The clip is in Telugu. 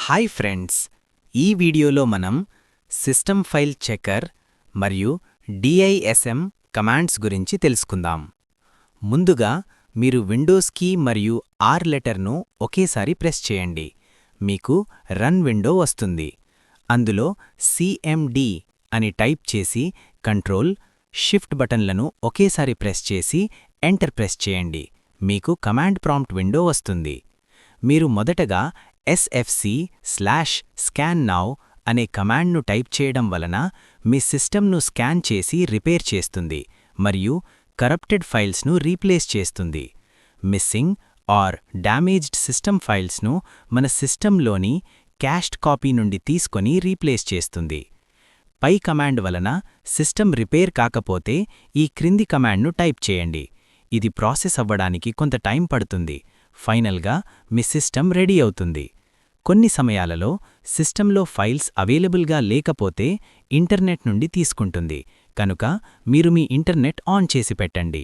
హాయ్ ఫ్రెండ్స్, ఈ వీడియోలో మనం సిస్టమ్ ఫైల్ చెకర్ మరియు డిఐఎస్ఎం కమాండ్స్ గురించి తెలుసుకుందాం. ముందుగా మీరు విండోస్ కీ మరియు ఆర్ లెటర్ను ఒకేసారి ప్రెస్ చేయండి. మీకు రన్ విండో వస్తుంది. అందులో సిఎండి అని టైప్ చేసి కంట్రోల్, షిఫ్ట్ బటన్లను ఒకేసారి ప్రెస్ చేసి ఎంటర్ ప్రెస్ చేయండి. మీకు కమాండ్ ప్రాంప్ట్ విండో వస్తుంది. మీరు మొదటగా sfc/scannow అనే కమాండ్ను టైప్ చేయడం వలన మీ సిస్టమ్ను స్కాన్ చేసి రిపేర్ చేస్తుంది మరియు కరప్టెడ్ ఫైల్స్ను రీప్లేస్ చేస్తుంది. మిస్సింగ్ ఆర్ డ్యామేజ్డ్ సిస్టమ్ ఫైల్స్ను మన సిస్టంలోని క్యాష్డ్ కాపీ నుండి తీసుకొని రీప్లేస్ చేస్తుంది. పై కమాండ్ వలన సిస్టమ్ రిపేర్ కాకపోతే ఈ క్రింది కమాండ్ను టైప్ చేయండి. ఇది ప్రాసెస్ అవ్వడానికి కొంత టైం పడుతుంది. ఫైనల్గా మీ సిస్టమ్ రెడీ అవుతుంది. కొన్ని సమయాలలో సిస్టంలో ఫైల్స్ అవైలబుల్గా లేకపోతే ఇంటర్నెట్ నుండి తీసుకుంటుంది. కనుక మీరు మీ ఇంటర్నెట్ ఆన్ చేసి పెట్టండి.